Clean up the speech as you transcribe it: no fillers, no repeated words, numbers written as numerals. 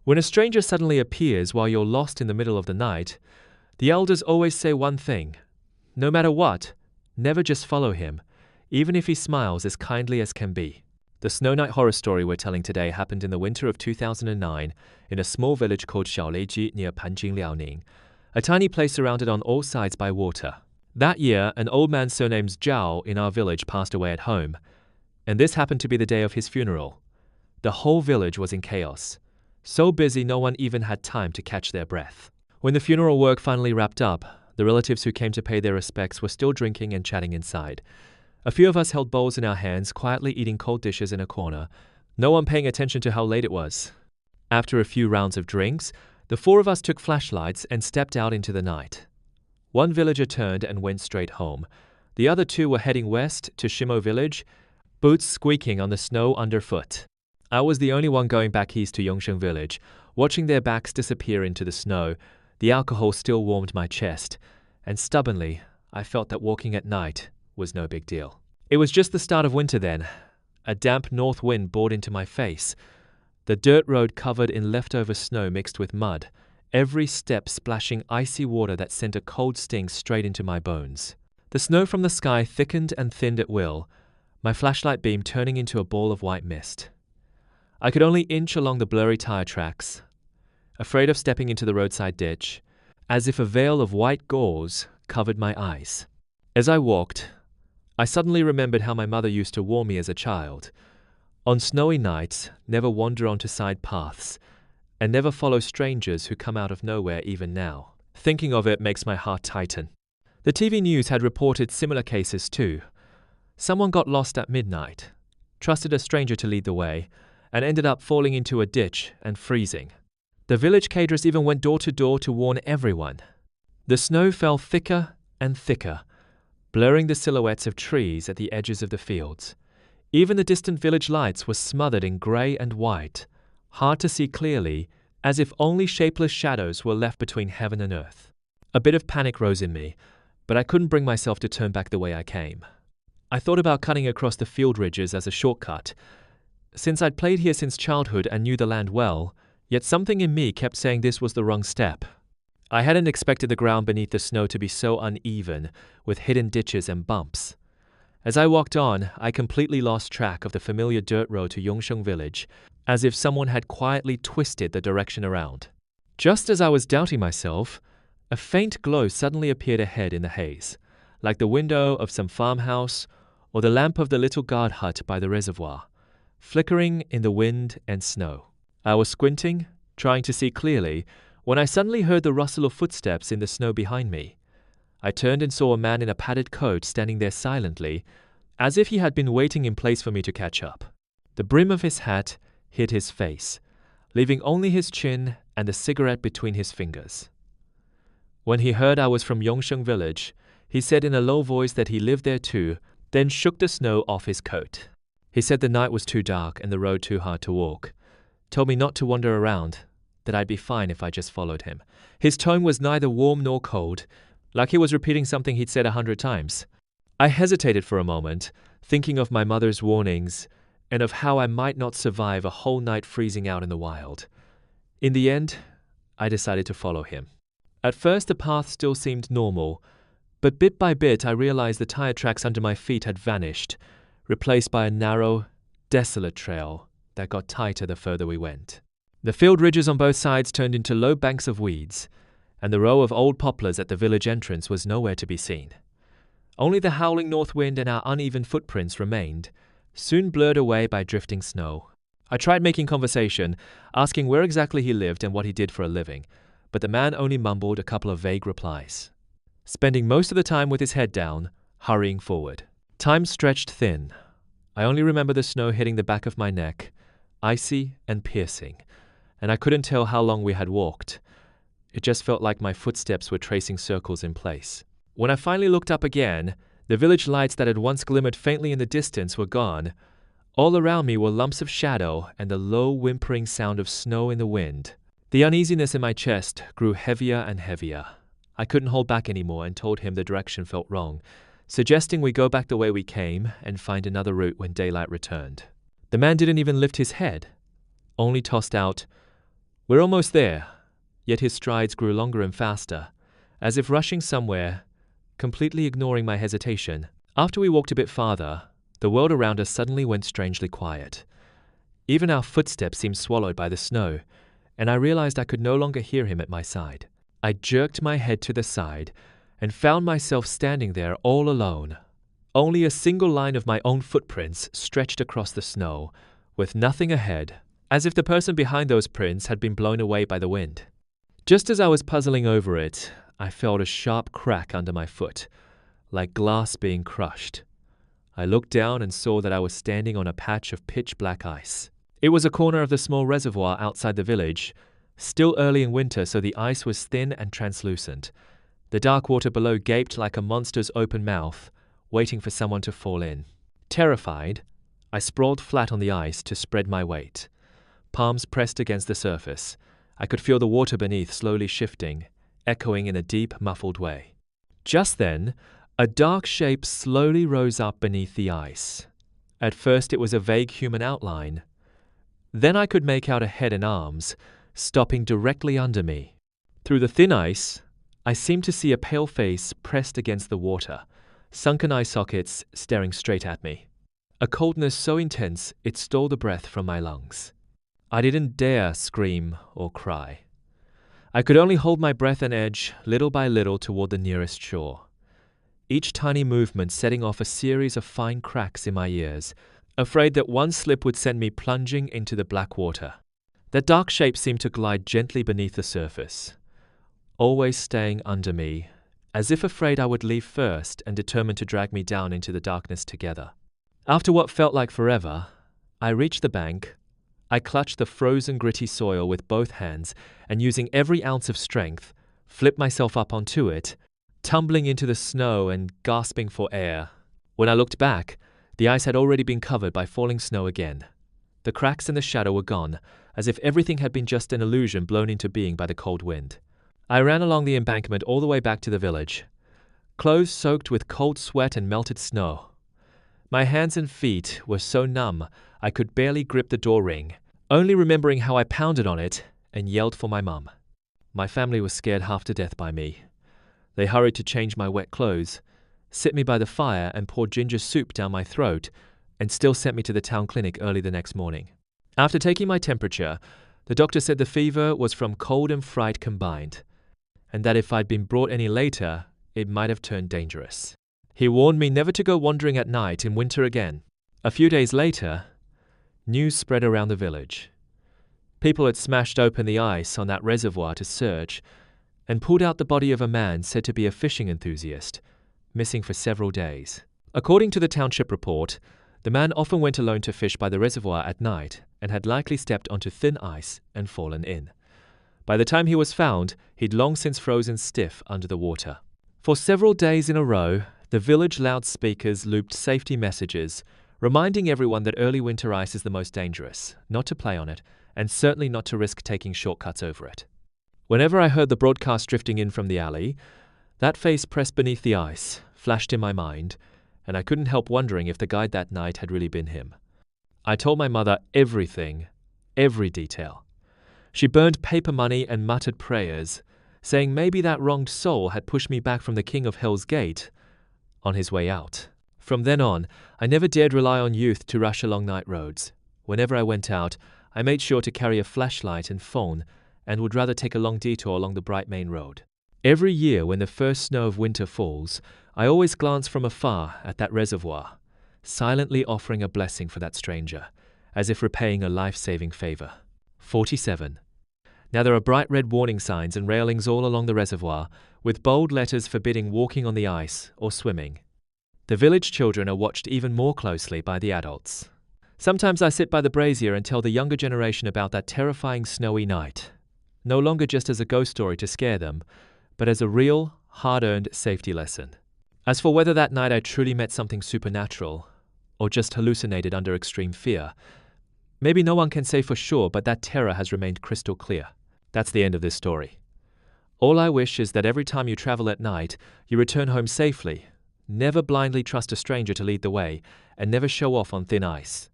When a stranger suddenly appears while you're lost in the middle of the night, the elders always say one thing: no matter what, never just follow him, even if he smiles as kindly as can be. The Snow Night horror story we're telling today happened in the winter of 2009 in a small village called Xiaoleiji near Panjin, Liaoning, a tiny place surrounded on all sides by water. That year, an old man surnamed Zhao in our village passed away at home, and this happened to be the day of his funeral. The whole village was in chaos, so busy no one even had time to catch their breath. When the funeral work finally wrapped up, the relatives who came to pay their respects were still drinking and chatting inside. A few of us held bowls in our hands, quietly eating cold dishes in a corner, no one paying attention to how late it was. After a few rounds of drinks, the four of us took flashlights and stepped out into the night. One villager turned and went straight home. The other two were heading west to Shimo village, boots squeaking on the snow underfoot. I was the only one going back east to Yongsheng village, watching their backs disappear into the snow. The alcohol still warmed my chest, and stubbornly, I felt that walking at night was no big deal. It was just the start of winter then. A damp north wind bored into my face. The dirt road covered in leftover snow mixed with mud, every step splashing icy water that sent a cold sting straight into my bones. The snow from the sky thickened and thinned at will, my flashlight beam turning into a ball of white mist. I could only inch along the blurry tire tracks, afraid of stepping into the roadside ditch, as if a veil of white gauze covered my eyes. As I walked, I suddenly remembered how my mother used to warn me as a child. On snowy nights, never wander onto side paths, and never follow strangers who come out of nowhere even now. Thinking of it makes my heart tighten. The TV news had reported similar cases too. Someone got lost at midnight, trusted a stranger to lead the way, and ended up falling into a ditch and freezing. The village caterers even went door to door to warn everyone. The snow fell thicker and thicker, blurring the silhouettes of trees at the edges of the fields. Even the distant village lights were smothered in grey and white, hard to see clearly, as if only shapeless shadows were left between heaven and earth. A bit of panic rose in me, but I couldn't bring myself to turn back the way I came. I thought about cutting across the field ridges as a shortcut. Since I'd played here since childhood and knew the land well, yet something in me kept saying this was the wrong step. I hadn't expected the ground beneath the snow to be so uneven, with hidden ditches and bumps. As I walked on, I completely lost track of the familiar dirt road to Yongsheng village, as if someone had quietly twisted the direction around. Just as I was doubting myself, a faint glow suddenly appeared ahead in the haze, like the window of some farmhouse or the lamp of the little guard hut by the reservoir, flickering in the wind and snow. I was squinting, trying to see clearly, when I suddenly heard the rustle of footsteps in the snow behind me. I turned and saw a man in a padded coat standing there silently, as if he had been waiting in place for me to catch up. The brim of his hat hid his face, leaving only his chin and a cigarette between his fingers. When he heard I was from Yongsheng village, he said in a low voice that he lived there too, then shook the snow off his coat. He said the night was too dark and the road too hard to walk, told me not to wander around, that I'd be fine if I just followed him. His tone was neither warm nor cold, like he was repeating something he'd said 100 times. I hesitated for a moment, thinking of my mother's warnings and of how I might not survive a whole night freezing out in the wild. In the end, I decided to follow him. At first, the path still seemed normal, but bit by bit I realized the tire tracks under my feet had vanished, replaced by a narrow, desolate trail that got tighter the further we went. The field ridges on both sides turned into low banks of weeds, and the row of old poplars at the village entrance was nowhere to be seen. Only the howling north wind and our uneven footprints remained, soon blurred away by drifting snow. I tried making conversation, asking where exactly he lived and what he did for a living, but the man only mumbled a couple of vague replies, spending most of the time with his head down, hurrying forward. Time stretched thin. I only remember the snow hitting the back of my neck, icy and piercing, and I couldn't tell how long we had walked. It just felt like my footsteps were tracing circles in place. When I finally looked up again, the village lights that had once glimmered faintly in the distance were gone. All around me were lumps of shadow and the low whimpering sound of snow in the wind. The uneasiness in my chest grew heavier and heavier. I couldn't hold back anymore and told him the direction felt wrong, suggesting we go back the way we came and find another route when daylight returned. The man didn't even lift his head, only tossed out, We're almost there, yet his strides grew longer and faster, as if rushing somewhere, completely ignoring my hesitation. After we walked a bit farther, the world around us suddenly went strangely quiet. Even our footsteps seemed swallowed by the snow, and I realized I could no longer hear him at my side. I jerked my head to the side and found myself standing there all alone. Only a single line of my own footprints stretched across the snow, with nothing ahead, as if the person behind those prints had been blown away by the wind. Just as I was puzzling over it, I felt a sharp crack under my foot, like glass being crushed. I looked down and saw that I was standing on a patch of pitch-black ice. It was a corner of the small reservoir outside the village, still early in winter, so the ice was thin and translucent. The dark water below gaped like a monster's open mouth, waiting for someone to fall in. Terrified, I sprawled flat on the ice to spread my weight. Palms pressed against the surface. I could feel the water beneath slowly shifting, echoing in a deep, muffled way. Just then, a dark shape slowly rose up beneath the ice. At first it was a vague human outline. Then I could make out a head and arms, stopping directly under me. Through the thin ice, I seemed to see a pale face pressed against the water, sunken eye sockets staring straight at me. A coldness so intense it stole the breath from my lungs. I didn't dare scream or cry. I could only hold my breath and edge little by little toward the nearest shore, each tiny movement setting off a series of fine cracks in my ears, afraid that one slip would send me plunging into the black water. That dark shape seemed to glide gently beneath the surface, always staying under me, as if afraid I would leave first and determined to drag me down into the darkness together. After what felt like forever, I reached the bank. I clutched the frozen, gritty soil with both hands and, using every ounce of strength, flipped myself up onto it, tumbling into the snow and gasping for air. When I looked back, the ice had already been covered by falling snow again. The cracks and the shadow were gone, as if everything had been just an illusion blown into being by the cold wind. I ran along the embankment all the way back to the village, clothes soaked with cold sweat and melted snow. My hands and feet were so numb I could barely grip the door ring, only remembering how I pounded on it and yelled for my mum. My family was scared half to death by me. They hurried to change my wet clothes, sit me by the fire and pour ginger soup down my throat, and still sent me to the town clinic early the next morning. After taking my temperature, the doctor said the fever was from cold and fright combined, and that if I'd been brought any later, it might have turned dangerous. He warned me never to go wandering at night in winter again. A few days later, news spread around the village. People had smashed open the ice on that reservoir to search and pulled out the body of a man said to be a fishing enthusiast, missing for several days. According to the township report, the man often went alone to fish by the reservoir at night and had likely stepped onto thin ice and fallen in. By the time he was found, he'd long since frozen stiff under the water. For several days in a row, the village loudspeakers looped safety messages, reminding everyone that early winter ice is the most dangerous, not to play on it, and certainly not to risk taking shortcuts over it. Whenever I heard the broadcast drifting in from the alley, that face pressed beneath the ice flashed in my mind, and I couldn't help wondering if the guide that night had really been him. I told my mother everything, every detail. She burned paper money and muttered prayers, saying maybe that wronged soul had pushed me back from the King of Hell's Gate on his way out. From then on, I never dared rely on youth to rush along night roads. Whenever I went out, I made sure to carry a flashlight and phone and would rather take a long detour along the bright main road. Every year when the first snow of winter falls, I always glance from afar at that reservoir, silently offering a blessing for that stranger, as if repaying a life-saving favor. 47. Now there are bright red warning signs and railings all along the reservoir, with bold letters forbidding walking on the ice or swimming. The village children are watched even more closely by the adults. Sometimes I sit by the brazier and tell the younger generation about that terrifying snowy night, no longer just as a ghost story to scare them, but as a real, hard-earned safety lesson. As for whether that night I truly met something supernatural, or just hallucinated under extreme fear, maybe no one can say for sure, but that terror has remained crystal clear. That's the end of this story. All I wish is that every time you travel at night, you return home safely. Never blindly trust a stranger to lead the way, and never show off on thin ice.